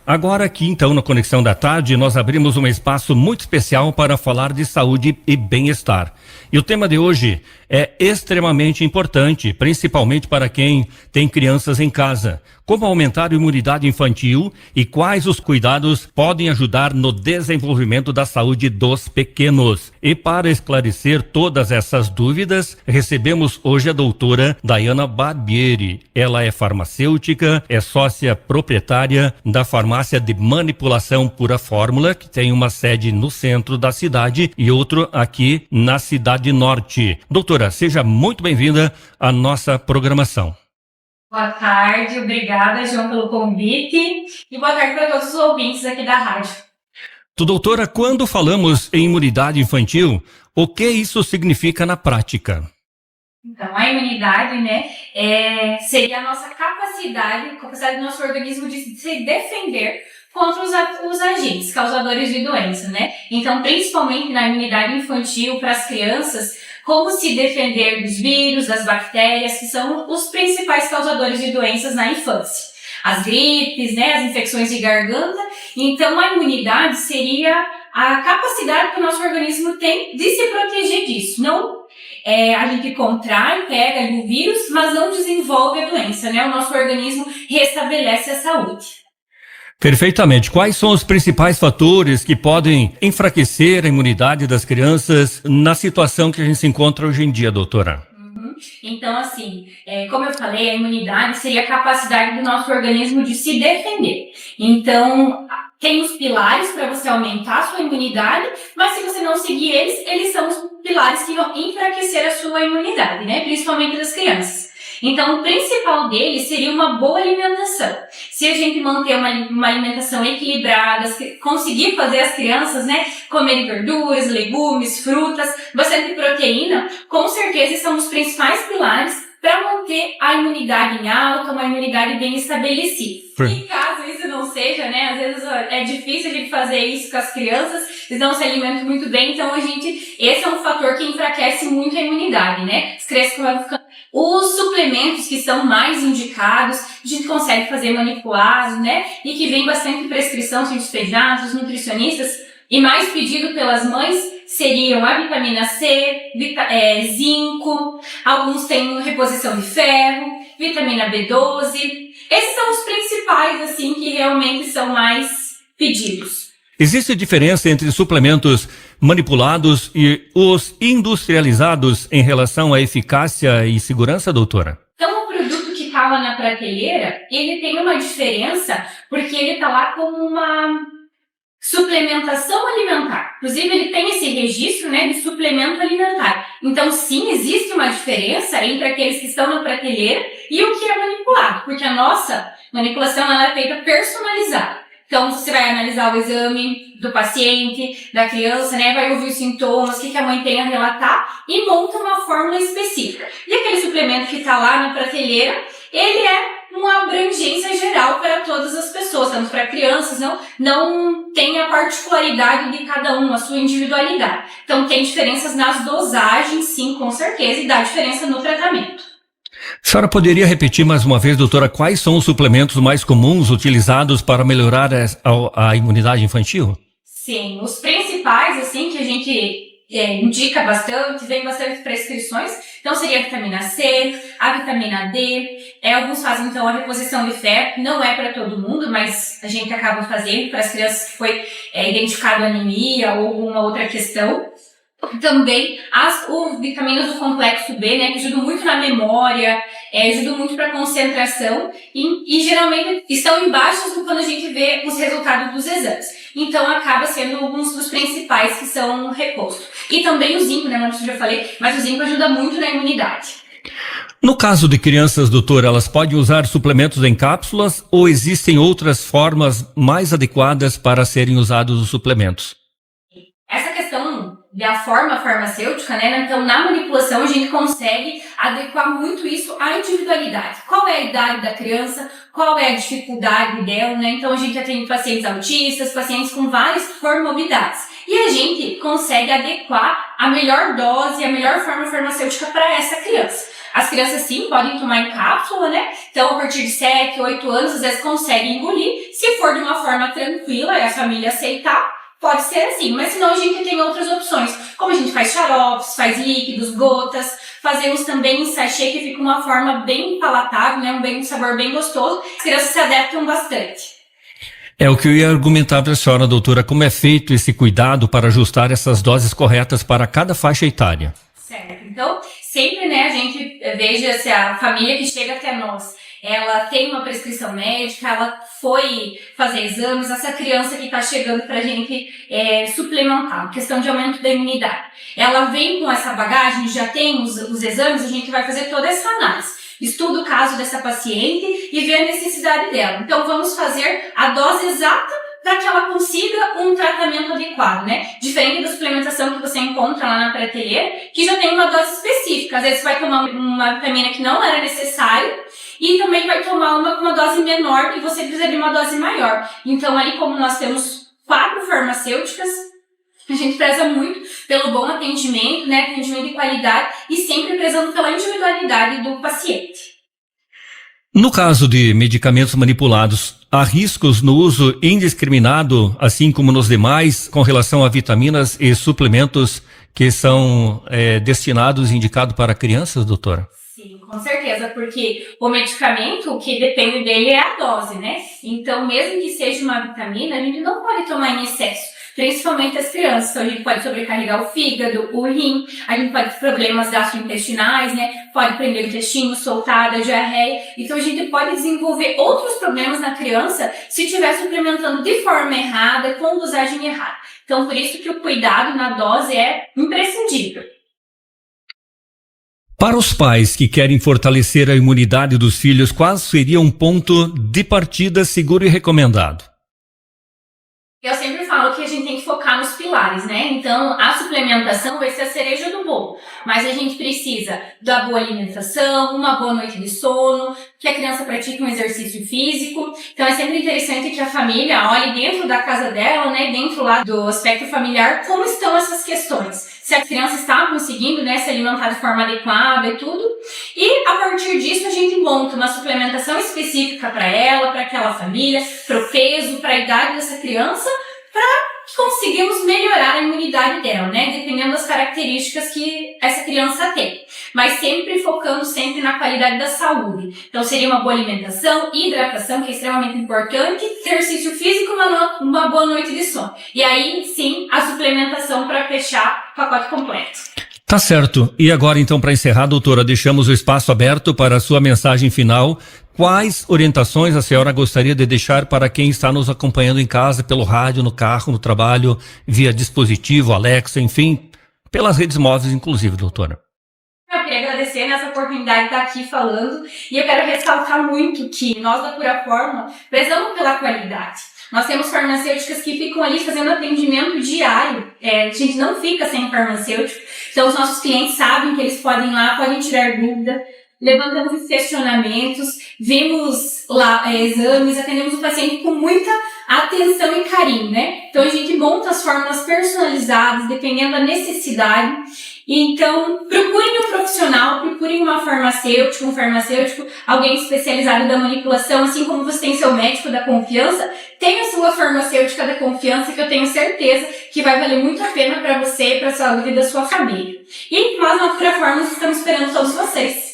Agora aqui então na Conexão da Tarde nós abrimos um espaço muito especial para falar de saúde e bem-estar. E o tema de hoje é extremamente importante, principalmente para quem tem crianças em casa. Como aumentar a imunidade infantil e quais os cuidados podem ajudar no desenvolvimento da saúde dos pequenos. E para esclarecer todas essas dúvidas, recebemos hoje a doutora Dayana Barbieri. Ela é farmacêutica, é sócia proprietária da farmácia de manipulação Pura Fórmula, que tem uma sede no centro da cidade e outro aqui na Cidade Norte. Doutora, seja muito bem-vinda à nossa programação. Boa tarde, obrigada, João, pelo convite e boa tarde para todos os ouvintes aqui da rádio. Doutora, quando falamos em imunidade infantil, o que isso significa na prática? Então, a imunidade, seria a nossa capacidade do nosso organismo de se defender contra os agentes causadores de doença, né? Então, principalmente na imunidade infantil para as crianças, como se defender dos vírus, das bactérias, que são os principais causadores de doenças na infância. As gripes, né, as infecções de garganta. Então, a imunidade seria a capacidade que o nosso organismo tem de se proteger disso. Não a gente contrai, pega o vírus, mas não desenvolve a doença, né? O nosso organismo restabelece a saúde. Perfeitamente. Quais são os principais fatores que podem enfraquecer a imunidade das crianças na situação que a gente se encontra hoje em dia, doutora? Então, assim, como eu falei, a imunidade seria a capacidade do nosso organismo de se defender. Então, tem os pilares para você aumentar a sua imunidade, mas se você não seguir eles são os pilares que vão enfraquecer a sua imunidade, né? Principalmente das crianças. Então, o principal deles seria uma boa alimentação. Se a gente manter uma alimentação equilibrada, conseguir fazer as crianças, né, comerem verduras, legumes, frutas, bastante proteína, com certeza são os principais pilares para manter a imunidade em alta, uma imunidade bem estabelecida. E caso isso não seja, né, às vezes é difícil a gente fazer isso com as crianças, eles não se alimentam muito bem, então esse é um fator que enfraquece muito a imunidade, né? As crianças vão ficando. Os suplementos que são mais indicados, a gente consegue fazer manipulados, né? E que vem bastante prescrição, são despejados, os nutricionistas, e mais pedido pelas mães seriam a vitamina C, zinco, alguns têm reposição de ferro, vitamina B12. Esses são os principais, assim, que realmente são mais pedidos. Existe diferença entre suplementos manipulados e os industrializados em relação à eficácia e segurança, doutora? Então, o produto que está lá na prateleira, ele tem uma diferença porque ele está lá como uma suplementação alimentar. Inclusive, ele tem esse registro, né, de suplemento alimentar. Então, sim, existe uma diferença entre aqueles que estão na prateleira e o que é manipulado, porque a nossa manipulação ela é feita personalizada. Então, você vai analisar o exame do paciente, da criança, né? Vai ouvir os sintomas, o que a mãe tem a relatar e monta uma fórmula específica. E aquele suplemento que está lá na prateleira, ele é uma abrangência geral para todas as pessoas, tanto para crianças, não tem a particularidade de cada um, a sua individualidade. Então, tem diferenças nas dosagens, sim, com certeza, e dá diferença no tratamento. A senhora poderia repetir mais uma vez, doutora, quais são os suplementos mais comuns utilizados para melhorar a imunidade infantil? Sim, os principais, assim, que a gente indica bastante, vem bastante prescrições, então seria a vitamina C, a vitamina D, alguns fazem então a reposição de ferro, não é para todo mundo, mas a gente acaba fazendo para as crianças que foi identificado anemia ou alguma outra questão. Também as vitaminas do complexo B, né, que ajudam muito na memória, ajudam muito para concentração e geralmente estão embaixo quando a gente vê os resultados dos exames. Então acaba sendo alguns dos principais que são repostos. E também o zinco, né, não já falei, mas o zinco ajuda muito na imunidade. No caso de crianças, doutora, elas podem usar suplementos em cápsulas ou existem outras formas mais adequadas para serem usados os suplementos? Essa questão da forma farmacêutica, né? Então, na manipulação, a gente consegue adequar muito isso à individualidade. Qual é a idade da criança? Qual é a dificuldade dela, né? Então, a gente atende pacientes autistas, pacientes com várias comorbidades. E a gente consegue adequar a melhor dose, a melhor forma farmacêutica para essa criança. As crianças sim podem tomar em cápsula, né? Então a partir de 7, 8 anos, às vezes conseguem engolir. Se for de uma forma tranquila e a família aceitar, pode ser assim, mas senão a gente tem outras opções, como a gente faz xaropes, faz líquidos, gotas, fazemos também em sachê que fica uma forma bem palatável, né? Um sabor bem gostoso, as crianças se adaptam bastante. É o que eu ia argumentar para a senhora, doutora, como é feito esse cuidado para ajustar essas doses corretas para cada faixa etária. Certo, então sempre, né, a gente veja se a família que chega até nós, ela tem uma prescrição médica, ela foi fazer exames, essa criança que está chegando para a gente suplementar, questão de aumento da imunidade. Ela vem com essa bagagem, já tem os exames, a gente vai fazer toda essa análise. Estuda o caso dessa paciente e vê a necessidade dela. Então, vamos fazer a dose exata para que ela consiga um tratamento adequado, né? Diferente da suplementação que você encontra lá na prateleira, que já tem uma dose específica. Às vezes você vai tomar uma vitamina que não era necessária e também vai tomar uma dose menor que você precisa de uma dose maior. Então, aí como nós temos 4 farmacêuticas, a gente preza muito pelo bom atendimento, né? Atendimento de qualidade e sempre prezando pela individualidade do paciente. No caso de medicamentos manipulados, há riscos no uso indiscriminado, assim como nos demais, com relação a vitaminas e suplementos que são destinados e indicados para crianças, doutora? Sim, com certeza, porque o medicamento, o que depende dele é a dose, né? Então, mesmo que seja uma vitamina, a gente não pode tomar em excesso. Principalmente as crianças, então a gente pode sobrecarregar o fígado, o rim, a gente pode ter problemas gastrointestinais, né? Pode prender o intestino, soltada, diarreia. Então a gente pode desenvolver outros problemas na criança se estiver suplementando de forma errada, com dosagem errada. Então por isso que o cuidado na dose é imprescindível. Para os pais que querem fortalecer a imunidade dos filhos, qual seria um ponto de partida seguro e recomendado? Eu sempre falo que a gente tem que focar nos pilares, né? Então, a suplementação vai ser a cereja do bolo. Mas a gente precisa da boa alimentação, uma boa noite de sono, que a criança pratique um exercício físico. Então, é sempre interessante que a família olhe dentro da casa dela, né? Dentro lá do aspecto familiar, como estão essas questões. Se a criança está conseguindo, né, se alimentar de forma adequada e tudo. E, a partir disso, a gente monta uma suplementação específica para ela, para aquela família, para o peso, para a idade dessa criança, para que conseguimos melhorar a imunidade dela, né? Dependendo das características que essa criança tem. Mas sempre focando sempre na qualidade da saúde. Então seria uma boa alimentação, hidratação, que é extremamente importante, exercício físico, uma boa noite de sono. E aí sim, a suplementação para fechar o pacote completo. Tá certo. E agora então, para encerrar, doutora, deixamos o espaço aberto para a sua mensagem final. Quais orientações a senhora gostaria de deixar para quem está nos acompanhando em casa, pelo rádio, no carro, no trabalho, via dispositivo, Alexa, enfim, pelas redes móveis inclusive, doutora? Eu queria agradecer nessa oportunidade de estar aqui falando e eu quero ressaltar muito que nós da Pura Forma prezamos pela qualidade. Nós temos farmacêuticas que ficam ali fazendo atendimento diário, a gente não fica sem farmacêutico, então os nossos clientes sabem que eles podem ir lá, podem tirar dúvida, levantamos questionamentos, vemos lá exames, atendemos o paciente com muita atenção e carinho, né? Então a gente monta as fórmulas personalizadas, dependendo da necessidade. Então, procurem um profissional, procurem uma farmacêutica, um farmacêutico, alguém especializado da manipulação, assim como você tem seu médico da confiança, tenha a sua farmacêutica da confiança, que eu tenho certeza que vai valer muito a pena para você e para a saúde da sua família. E nós, na Pura Forma, estamos esperando todos vocês.